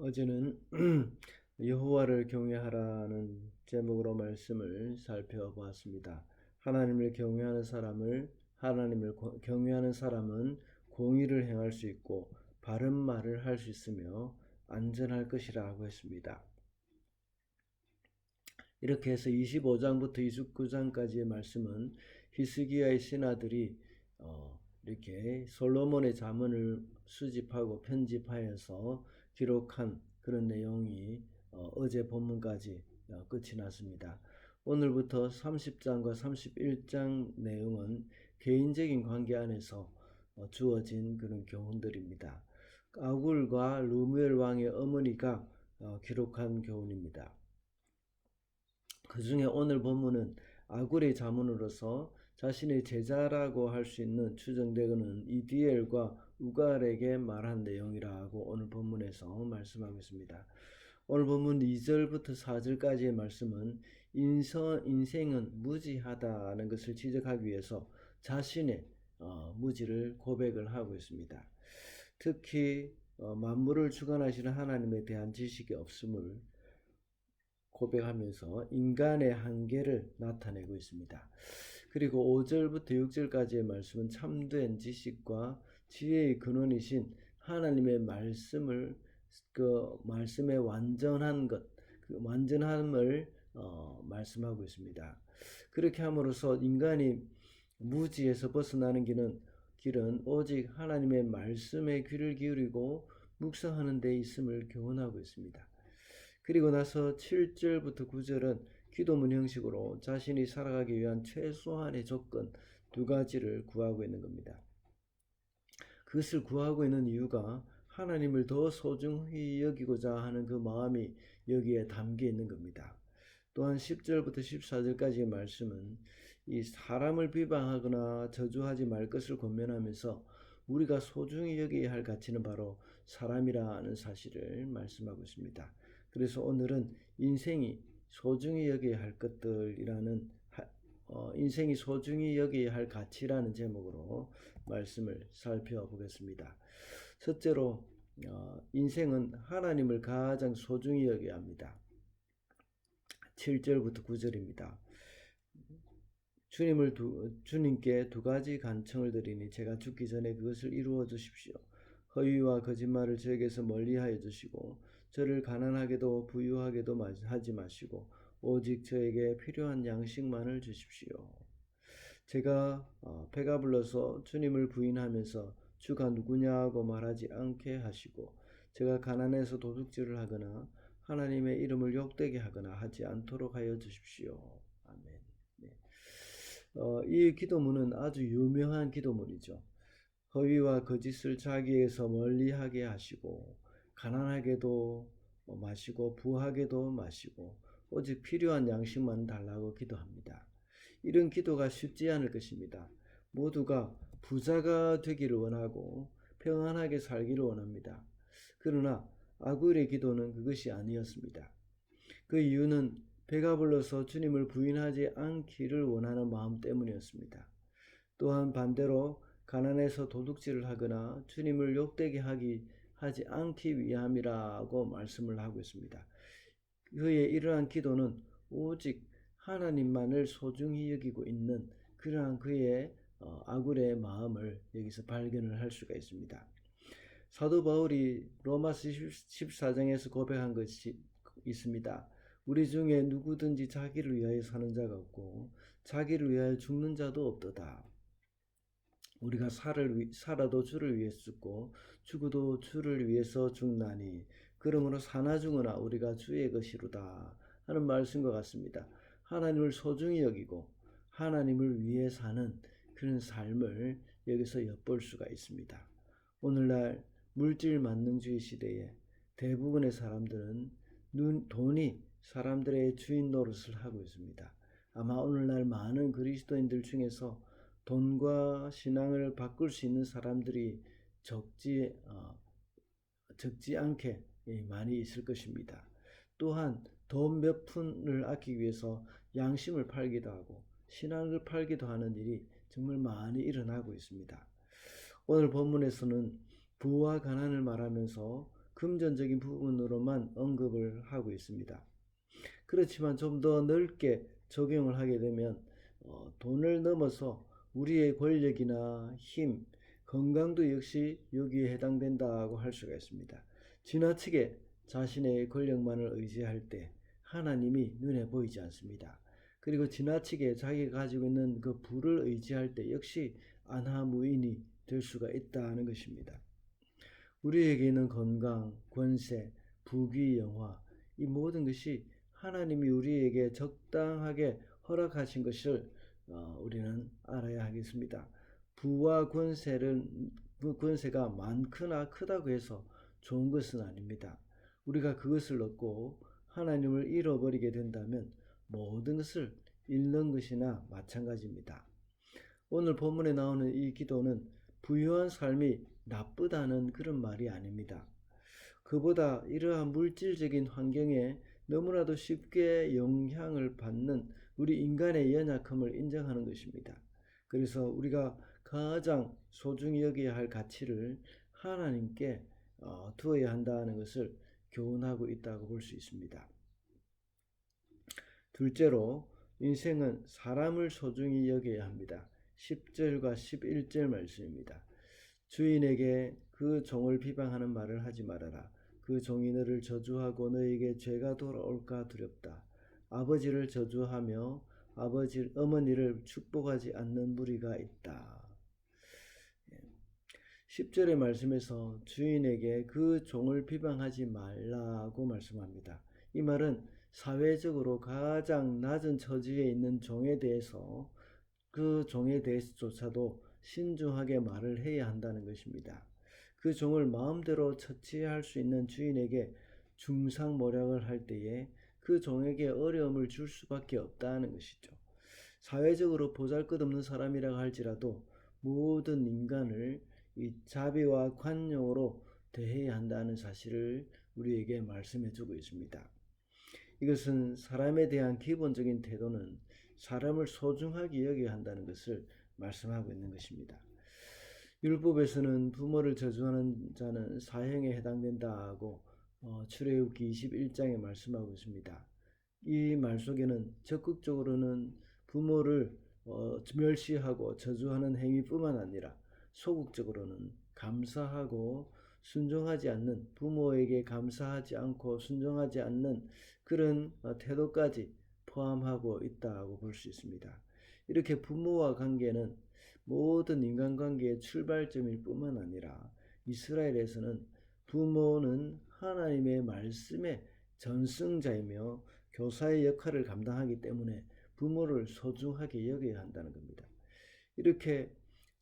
어제는 여호와를 경외하라는 제목으로 말씀을 살펴보았습니다. 하나님을 경외하는 사람은 공의를 행할 수 있고 바른 말을 할 수 있으며 안전할 것이라고 했습니다. 이렇게 해서 25장부터 29장까지의 말씀은 히스기야의 신하들이 이렇게 솔로몬의 잠언을 수집하고 편집하여서 기록한 그런 내용이 어제 본문까지 끝이 났습니다. 오늘부터 30장과 31장 내용은 개인적인 관계 안에서 주어진 그런 교훈들입니다. 아굴과 르무엘 왕의 어머니가 기록한 교훈입니다. 그 중에 오늘 본문은 아굴의 자문으로서 자신의 제자라고 할 수 있는 추정되고는 이디엘과 우갈에게 말한 내용이라고 오늘 본문에서 말씀하고 있습니다. 오늘 본문 2절부터 4절까지의 말씀은 인생은 무지하다는 것을 지적하기 위해서 자신의 무지를 고백을 하고 있습니다. 특히 만물을 주관하시는 하나님에 대한 지식이 없음을 고백하면서 인간의 한계를 나타내고 있습니다. 그리고 5절부터 6절까지의 말씀은 참된 지식과 지혜의 근원이신 하나님의 말씀을 그 말씀의 완전한 것, 그 완전함을 말씀하고 있습니다. 그렇게 함으로써 인간이 무지에서 벗어나는 길은 오직 하나님의 말씀에 귀를 기울이고 묵상하는 데 있음을 교훈하고 있습니다. 그리고 나서 7절부터 9절은 기도문 형식으로 자신이 살아가기 위한 최소한의 조건 두 가지를 구하고 있는 겁니다. 그것을 구하고 있는 이유가 하나님을 더 소중히 여기고자 하는 그 마음이 여기에 담겨 있는 겁니다. 또한 10절부터 14절까지의 말씀은 이 사람을 비방하거나 저주하지 말 것을 권면하면서 우리가 소중히 여겨야 할 가치는 바로 사람이라는 사실을 말씀하고 있습니다. 그래서 오늘은 인생이 소중히 여겨야 할 것들이라는 인생이 소중히 여겨야 할 가치라는 제목으로 말씀을 살펴보겠습니다. 첫째로 인생은 하나님을 가장 소중히 여겨야 합니다. 7절부터 9절입니다. 주님께 두 가지 간청을 드리니 제가 죽기 전에 그것을 이루어 주십시오. 허위와 거짓말을 저에게서 멀리하여 주시고 저를 가난하게도 부유하게도 하지 마시고 오직 저에게 필요한 양식만을 주십시오. 제가 배가 불러서 주님을 부인하면서 주가 누구냐고 말하지 않게 하시고 제가 가난해서 도둑질을 하거나 하나님의 이름을 욕되게 하거나 하지 않도록 하여 주십시오. 아멘. 네. 이 기도문은 아주 유명한 기도문이죠. 허위와 거짓을 자기에서 멀리하게 하시고 가난하게도 마시고 부하게도 마시고 오직 필요한 양식만 달라고 기도합니다. 이런 기도가 쉽지 않을 것입니다. 모두가 부자가 되기를 원하고 평안하게 살기를 원합니다. 그러나 아굴의 기도는 그것이 아니었습니다. 그 이유는 배가 불러서 주님을 부인하지 않기를 원하는 마음 때문이었습니다. 또한 반대로 가난해서 도둑질을 하거나 주님을 욕되게 하지 않기 위함이라고 말씀을 하고 있습니다. 그의 이러한 기도는 오직 하나님만을 소중히 여기고 있는 그러한 그의 아굴의 마음을 여기서 발견을 할 수가 있습니다. 사도 바울이 로마서 14장에서 고백한 것이 있습니다. 우리 중에 누구든지 자기를 위하여 사는 자가 없고 자기를 위하여 죽는 자도 없도다. 우리가 살아도 주를 위해 죽고 죽어도 주를 위해서 죽나니 그러므로 사나 죽으나 우리가 주의 것이로다 하는 말씀과 같습니다. 하나님을 소중히 여기고 하나님을 위해 사는 그런 삶을 여기서 엿볼 수가 있습니다. 오늘날 물질 만능주의 시대에 대부분의 사람들은 돈이 사람들의 주인 노릇을 하고 있습니다. 아마 오늘날 많은 그리스도인들 중에서 돈과 신앙을 바꿀 수 있는 사람들이 적지 않게 많이 있을 것입니다. 또한 돈 몇 푼을 아끼기 위해서 양심을 팔기도 하고 신앙을 팔기도 하는 일이 정말 많이 일어나고 있습니다. 오늘 본문에서는 부와 가난을 말하면서 금전적인 부분으로만 언급을 하고 있습니다. 그렇지만 좀 더 넓게 적용을 하게 되면 돈을 넘어서 우리의 권력이나 힘, 건강도 역시 여기에 해당된다고 할 수가 있습니다. 지나치게 자신의 권력만을 의지할 때 하나님이 눈에 보이지 않습니다. 그리고 지나치게 자기가 가지고 있는 그 부를 의지할 때 역시 안하무인이 될 수가 있다는 것입니다. 우리에게 있는 건강, 권세, 부귀, 영화, 이 모든 것이 하나님이 우리에게 적당하게 허락하신 것을 우리는 알아야 하겠습니다. 부와 권세가 많거나 크다고 해서 좋은 것은 아닙니다. 우리가 그것을 얻고 하나님을 잃어버리게 된다면 모든 것을 잃는 것이나 마찬가지입니다. 오늘 본문에 나오는 이 기도는 부유한 삶이 나쁘다는 그런 말이 아닙니다. 그보다 이러한 물질적인 환경에 너무나도 쉽게 영향을 받는 우리 인간의 연약함을 인정하는 것입니다. 그래서 우리가 가장 소중히 여겨야 할 가치를 하나님께 두어야 한다는 것을 교훈하고 있다고 볼 수 있습니다. 둘째로 인생은 사람을 소중히 여겨야 합니다. 10절과 11절 말씀입니다. 주인에게 그 종을 비방하는 말을 하지 말아라. 그 종이 너를 저주하고 너에게 죄가 돌아올까 두렵다. 아버지를 저주하며 어머니를 축복하지 않는 무리가 있다. 10절의 말씀에서 주인에게 그 종을 비방하지 말라고 말씀합니다. 이 말은 사회적으로 가장 낮은 처지에 있는 종에 대해서 그 종에 대해서조차도 신중하게 말을 해야 한다는 것입니다. 그 종을 마음대로 처치할 수 있는 주인에게 중상모략을 할 때에 그 종에게 어려움을 줄 수밖에 없다는 것이죠. 사회적으로 보잘것없는 사람이라고 할지라도 모든 인간을 이 자비와宽容으로 대해야 한다는 사실을 우리에게 말씀해 주고 있습니다. 이것은 사람에 대한 기본적인 태도는 사람을 소중하게 여겨야 한다는 것을 말씀하고 있는 것입니다. 율법에서는 부모를 저주하는 자는 사형에 해당된다고 출애굽기 21장에 말씀하고 있습니다. 이 말 속에는 적극적으로는 부모를 멸시하고 저주하는 행위뿐만 아니라 소극적으로는 감사하고 순종하지 않는, 부모에게 감사하지 않고 순종하지 않는 그런 태도까지 포함하고 있다고 볼 수 있습니다. 이렇게 부모와 관계는 모든 인간관계의 출발점일 뿐만 아니라 이스라엘에서는 부모는 하나님의 말씀의 전승자이며 교사의 역할을 감당하기 때문에 부모를 소중하게 여겨야 한다는 겁니다. 이렇게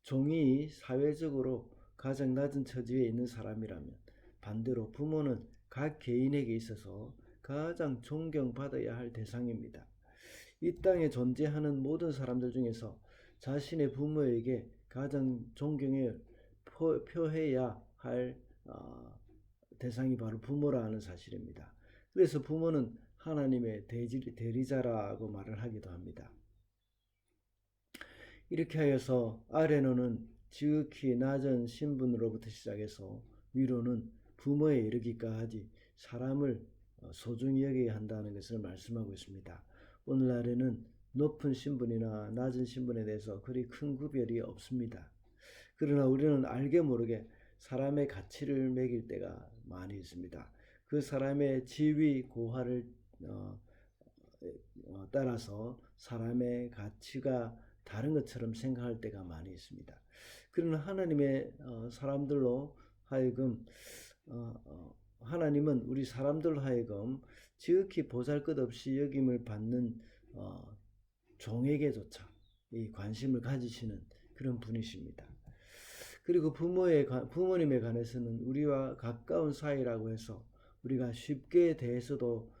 종이 사회적으로 가장 낮은 처지에 있는 사람이라면 반대로 부모는 각 개인에게 있어서 가장 존경받아야 할 대상입니다. 이 땅에 존재하는 모든 사람들 중에서 자신의 부모에게 가장 존경을 표해야 할 대상이 바로 부모라는 사실입니다. 그래서 부모는 하나님의 대리자라고 말을 하기도 합니다. 이렇게 하여서 아래로는 지극히 낮은 신분으로부터 시작해서 위로는 부모에 이르기까지 사람을 소중히 여겨야 한다는 것을 말씀하고 있습니다. 오늘날에는 높은 신분이나 낮은 신분에 대해서 그리 큰 구별이 없습니다. 그러나 우리는 알게 모르게 사람의 가치를 매길 때가 많이 있습니다. 그 사람의 지위, 고하를 따라서 사람의 가치가 다른 것처럼 생각할 때가 많이 있습니다. 그러나 하나님의 사람들로 하여금 하나님은 우리 사람들로 하여금 지극히 보잘것없이 여김을 받는 종에게조차 이 관심을 가지시는 그런 분이십니다. 그리고 부모님에 관해서는 우리와 가까운 사이라고 해서 우리가 쉽게 대해서도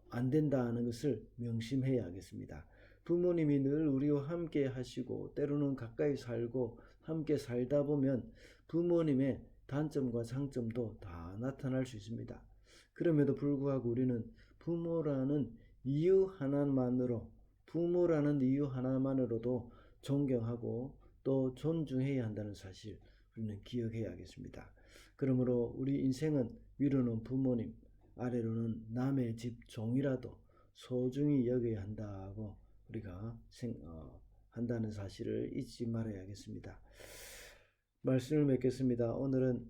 안 된다는 것을 명심해야 하겠습니다. 부모님이 늘 우리와 함께 하시고 때로는 가까이 살고 함께 살다 보면 부모님의 단점과 장점도 다 나타날 수 있습니다. 그럼에도 불구하고 우리는 부모라는 이유 하나만으로도 존경하고 또 존중해야 한다는 사실, 우리는 기억해야겠습니다. 그러므로 우리 인생은 위로는 부모님, 아래로는 남의 집 종이라도 소중히 여겨야 한다고 우리가 한다는 사실을 잊지 말아야겠습니다. 말씀을 맺겠습니다. 오늘은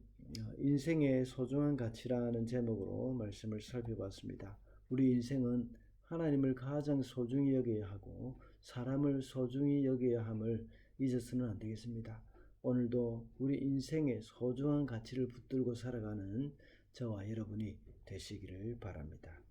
인생의 소중한 가치라는 제목으로 말씀을 살펴봤습니다. 우리 인생은 하나님을 가장 소중히 여겨야 하고 사람을 소중히 여겨야 함을 잊어서는 안 되겠습니다. 오늘도 우리 인생의 소중한 가치를 붙들고 살아가는 저와 여러분이 되시기를 바랍니다.